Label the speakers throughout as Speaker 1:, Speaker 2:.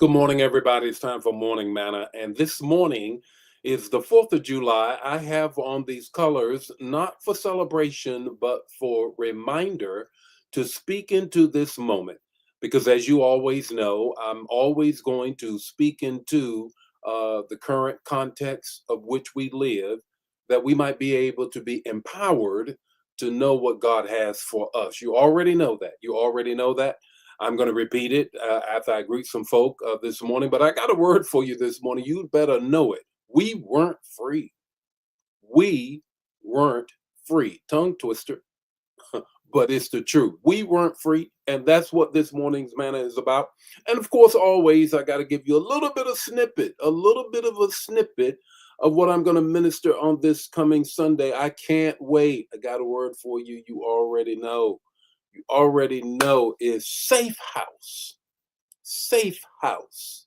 Speaker 1: Good morning, everybody. It's time for Morning Manna. And this morning is the 4th of July. I have on these colors, not for celebration, but for reminder to speak into this moment. Because as you always know, I'm always going to speak into the current context of which we live, that we might be able to be empowered to know what God has for us. You already know that. You already know that. I'm going to repeat it after I greet some folk this morning, but I got a word for you this morning. You better know it. We weren't free. We weren't free. Tongue twister, but it's the truth. We weren't free, and that's what this morning's manna is about. And of course, always, I got to give you a little bit of snippet of what I'm going to minister on this coming Sunday. I can't wait. I got a word for you. You already know. You already know is safe house. Safe house.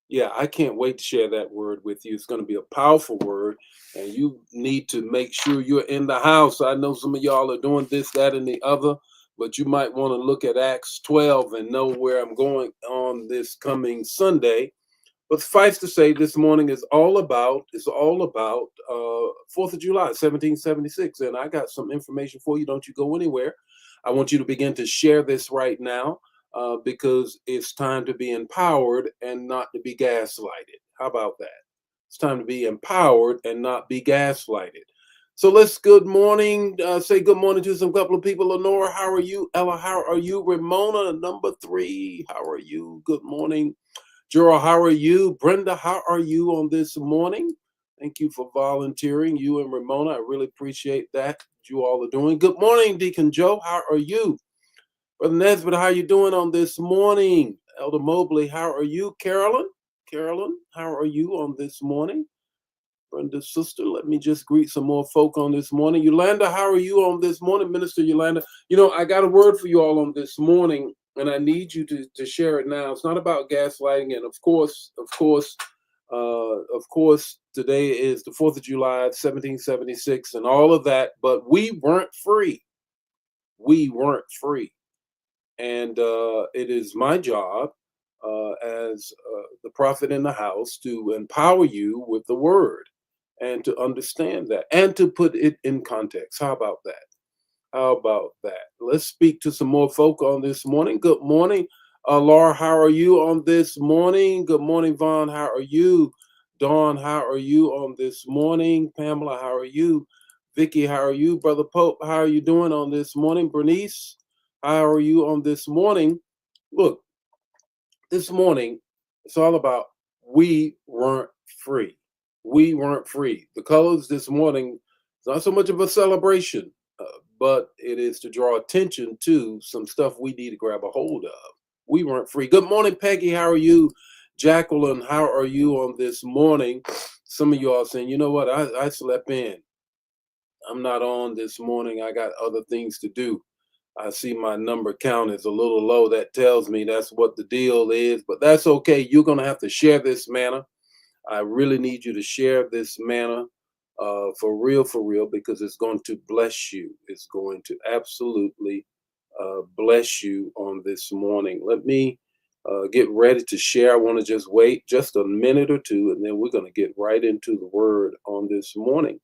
Speaker 1: Yeah, I can't wait to share that word with you. It's going to be a powerful word, and you need to make sure you're in the house. I know some of y'all are doing this, that, and the other, but you might want to look at Acts 12 and know where I'm going on this coming Sunday. But suffice to say, this morning is all about 4th of July, 1776, and I got some information for you. Don't you go anywhere. I want you to begin to share this right now because it's time to be empowered and not to be gaslighted. How about that? It's time to be empowered and not be gaslighted. So let's good morning. Say good morning to some couple of people. Lenora, how are you? Ella, how are you? Ramona, number 3, how are you? Good morning. Gerald, how are you? Brenda, how are you on this morning? Thank you for volunteering, you and Ramona. I really appreciate that you all are doing. Good morning, Deacon Joe. How are you? Brother Nesbitt, how are you doing on this morning? Elder Mobley, how are you? Carolyn, how are you on this morning? Brenda's sister, let me just greet some more folk on this morning. Yolanda, how are you on this morning? Minister Yolanda, I got a word for you all on this morning, and I need you to share it now. It's not about gaslighting, and of course, today is the 4th of July, 1776, and all of that, but we weren't free. We weren't free. And it is my job as the prophet in the house to empower you with the word and to understand that and to put it in context. How about that? How about that? Let's speak to some more folk on this morning. Good morning, Laura. How are you on this morning? Good morning, Vaughn. How are you? Dawn, how are you on this morning? Pamela, how are you? Vicky, how are you? Brother Pope, how are you doing on this morning? Bernice, how are you on this morning? Look, this morning, it's all about we weren't free. We weren't free. The colors this morning is not so much of a celebration, but it is to draw attention to some stuff we need to grab a hold of. We weren't free. Good morning, Peggy. How are you? Jacqueline, how are you on this morning? Some of you all saying, you know what? I slept in. I'm not on this morning. I got other things to do. I see my number count is a little low. That tells me that's what the deal is, but that's okay. You're going to have to share this manna. I really need you to share this manna for real, because it's going to bless you. It's going to absolutely bless you on this morning. Let me get ready to share. I want to just wait just a minute or two, and then we're going to get right into the word on this morning.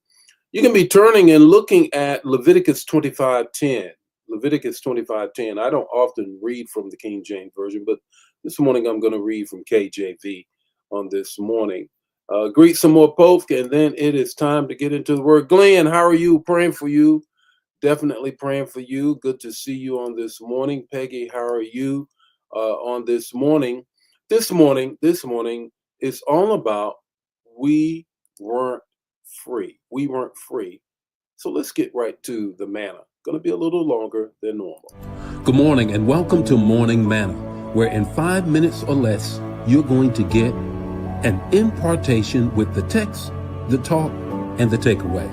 Speaker 1: You can be turning and looking at Leviticus 25:10. Leviticus 25:10. I don't often read from the King James Version, but this morning I'm going to read from KJV on this morning. Greet some more folk, and then it is time to get into the word. Glenn, how are you? Praying for you. Definitely praying for you. Good to see you on this morning. Peggy, how are you on this morning? This morning is all about we weren't free. We weren't free. So let's get right to the manna. Going to be a little longer than normal.
Speaker 2: Good morning and welcome to Morning Manna, where in 5 minutes or less, you're going to get an impartation with the text, the talk, and the takeaway.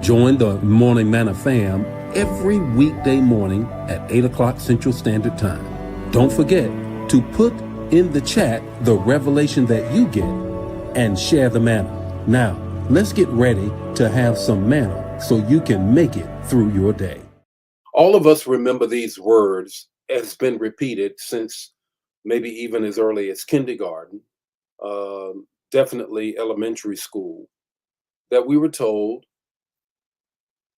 Speaker 2: Join the Morning Manna fam every weekday morning at 8 o'clock Central Standard Time. Don't forget to put in the chat the revelation that you get and share the manna. Now, let's get ready to have some manna so you can make it through your day.
Speaker 1: All of us remember these words as been repeated since maybe even as early as kindergarten, definitely elementary school, that we were told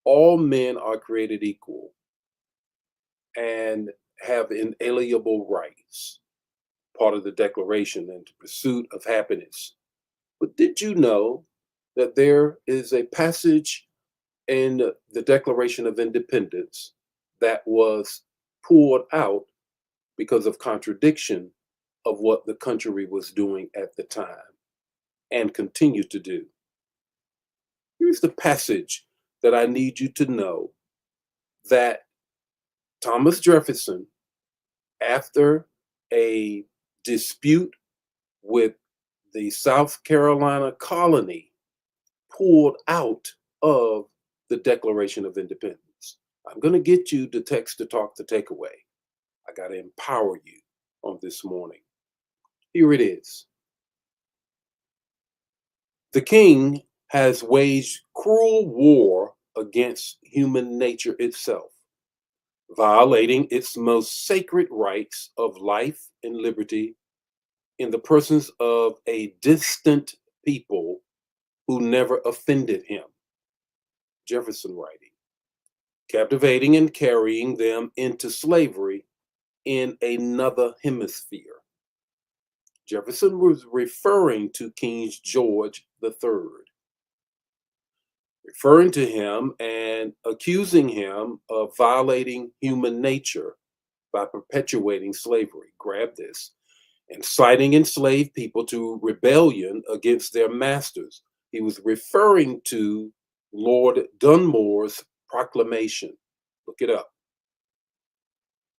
Speaker 1: all men are created equal and have inalienable rights, part of the Declaration and the pursuit of happiness. But did you know that there is a passage in the Declaration of Independence that was pulled out because of contradiction of what the country was doing at the time and continue to do? Here's the passage that I need you to know, that Thomas Jefferson, after a dispute with the South Carolina colony, pulled out of the Declaration of Independence. I'm going to get you the text to talk the takeaway. I got to empower you on this morning. Here it is. The king has waged cruel war against human nature itself, violating its most sacred rights of life and liberty in the persons of a distant people who never offended him. Jefferson writing, captivating and carrying them into slavery in another hemisphere. Jefferson was referring to King George III, referring to him and accusing him of violating human nature by perpetuating slavery. Grab this. Inciting enslaved people to rebellion against their masters. He was referring to Lord Dunmore's proclamation. Look it up.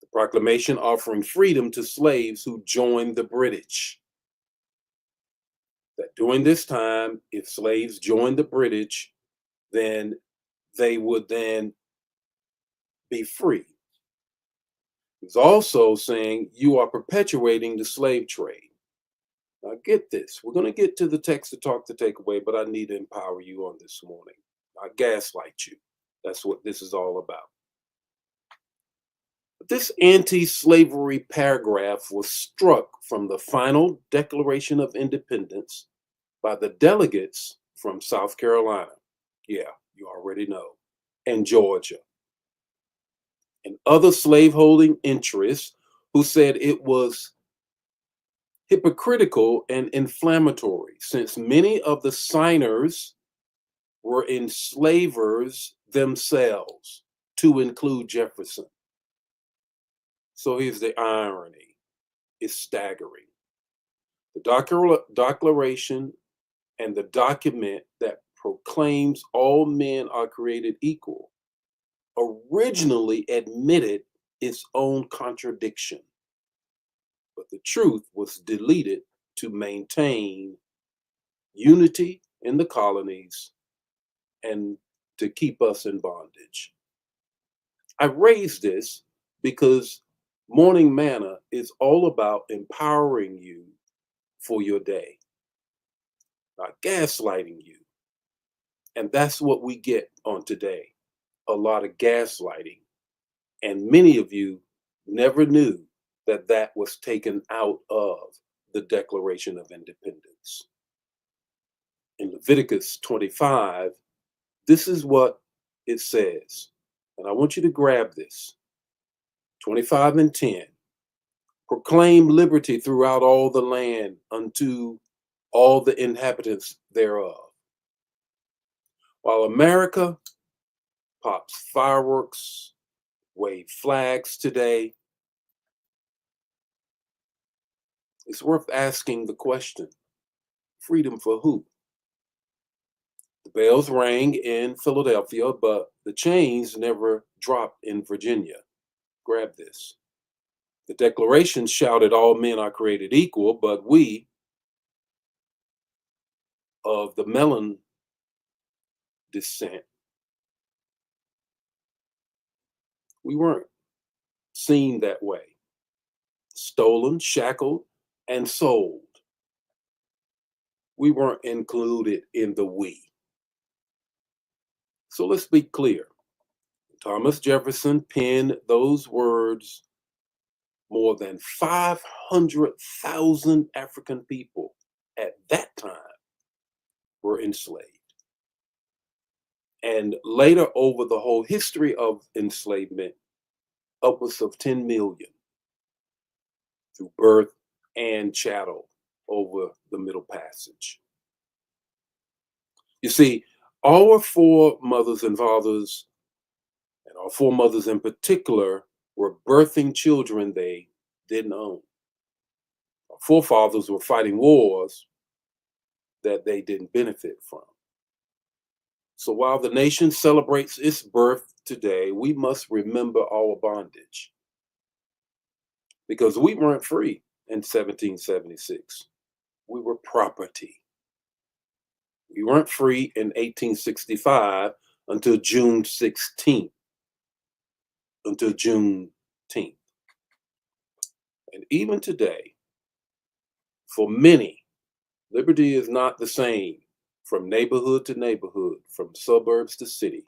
Speaker 1: The proclamation offering freedom to slaves who joined the British. That during this time, if slaves joined the British, then they would then be free. He's also saying you are perpetuating the slave trade. Now get this. We're going to get to the text to talk the takeaway, but I need to empower you on this morning. I gaslight you. That's what this is all about. This anti-slavery paragraph was struck from the final Declaration of Independence by the delegates from South Carolina. Yeah, you already know. And Georgia. And other slaveholding interests who said it was hypocritical and inflammatory, since many of the signers were enslavers themselves, to include Jefferson. So here's the irony. It's staggering. The Declaration and the document that proclaims all men are created equal originally admitted its own contradiction, but the truth was deleted to maintain unity in the colonies and to keep us in bondage. I raise this because Morning Manna is all about empowering you for your day, not gaslighting you. And that's what we get on today, a lot of gaslighting. And many of you never knew that that was taken out of the Declaration of Independence. In Leviticus 25, this is what it says. And I want you to grab this. 25 and 10. Proclaim liberty throughout all the land unto all the inhabitants thereof. While America pops fireworks, wave flags today, it's worth asking the question, freedom for who? The bells rang in Philadelphia, but the chains never dropped in Virginia. Grab this. The Declaration shouted all men are created equal, but we of the Melon descent, we weren't seen that way. Stolen, shackled, and sold. We weren't included in the we. So let's be clear. Thomas Jefferson penned those words more than 500,000 African people at that time were enslaved. And later, over the whole history of enslavement, upwards of 10 million through birth and chattel over the Middle Passage. You see, our foremothers and fathers, and our foremothers in particular, were birthing children they didn't own. Our forefathers were fighting wars that they didn't benefit from. So while the nation celebrates its birth today, we must remember our bondage because we weren't free in 1776. We were property. We weren't free in 1865 until June 16th, until Juneteenth. And even today, for many, liberty is not the same from neighborhood to neighborhood, from suburbs to city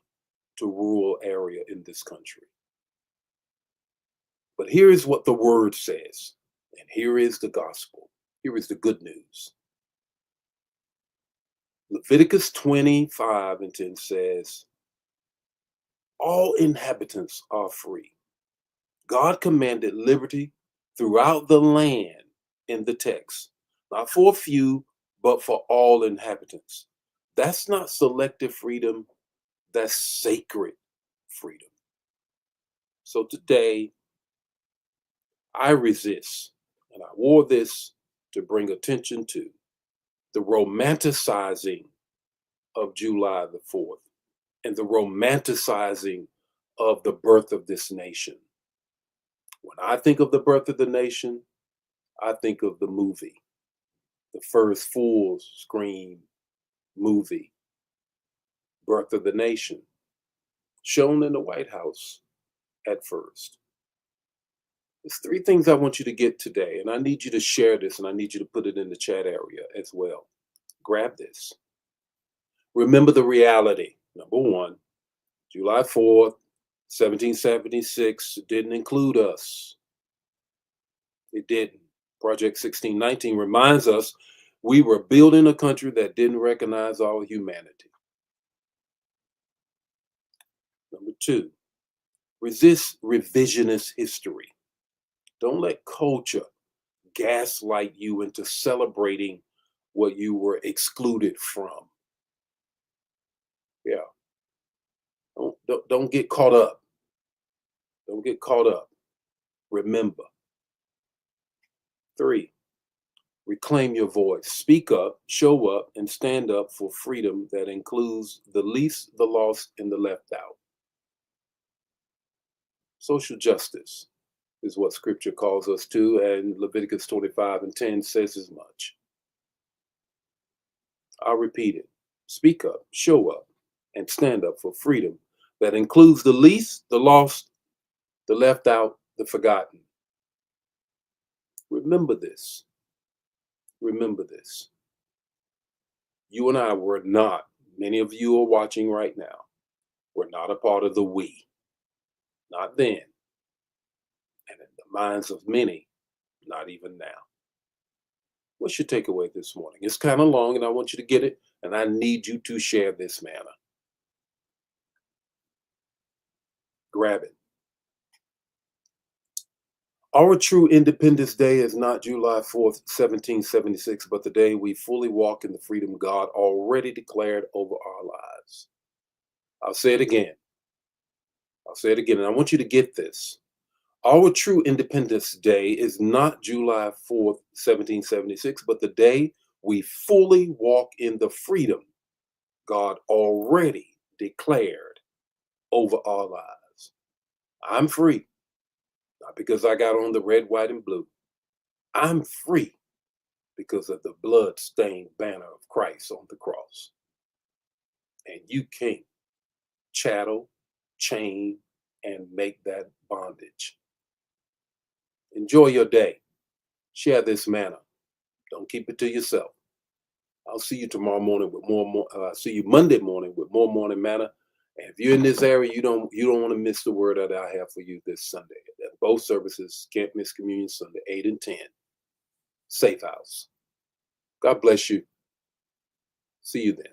Speaker 1: to rural area in this country. But here is what the word says, and here is the gospel. Here is the good news. Leviticus 25:10 says, all inhabitants are free. God commanded liberty throughout the land in the text, not for a few, but for all inhabitants. That's not selective freedom, that's sacred freedom. So today, I resist, and I wore this to bring attention to the romanticizing of July the 4th and the romanticizing of the birth of this nation. When I think of the birth of the nation, I think of the movie, the first full screen movie, Birth of the Nation, shown in the White House at first. There's three things I want you to get today, and I need you to share this, and I need you to put it in the chat area as well. Grab this. Remember the reality. Number one, July 4th, 1776 didn't include us. It didn't. Project 1619 reminds us we were building a country that didn't recognize our humanity. Number two, resist revisionist history. Don't let culture gaslight you into celebrating what you were excluded from. Yeah. Don't get caught up. Don't get caught up. Remember. Three, reclaim your voice. Speak up, show up, and stand up for freedom that includes the least, the lost, and the left out. Social justice is what scripture calls us to, and Leviticus 25:10 says as much. I'll repeat it. Speak up, show up, and stand up for freedom that includes the least, the lost, the left out, the forgotten. Remember this. Remember this. You and I were not, many of you are watching right now, we're not a part of the we. Not then. And in the minds of many, not even now. What's your takeaway this morning? It's kind of long and I want you to get it, and I need you to share this, Manna. Grab it. Our true Independence Day is not July 4th, 1776, but the day we fully walk in the freedom God already declared over our lives. I'll say it again. I'll say it again, and I want you to get this. Our true Independence Day is not July 4th, 1776, but the day we fully walk in the freedom God already declared over our lives. I'm free, not because I got on the red, white, and blue. I'm free because of the blood-stained banner of Christ on the cross. And you can't chattel, chain, and make that bondage. Enjoy your day. Share this manna. Don't keep it to yourself. I'll see you tomorrow morning with see you Monday morning with more morning manna. And if you're in this area, you don't want to miss the word that I have for you this Sunday. Both services, can't miss Communion Sunday, 8 and 10. Safe house. God bless you. See you then.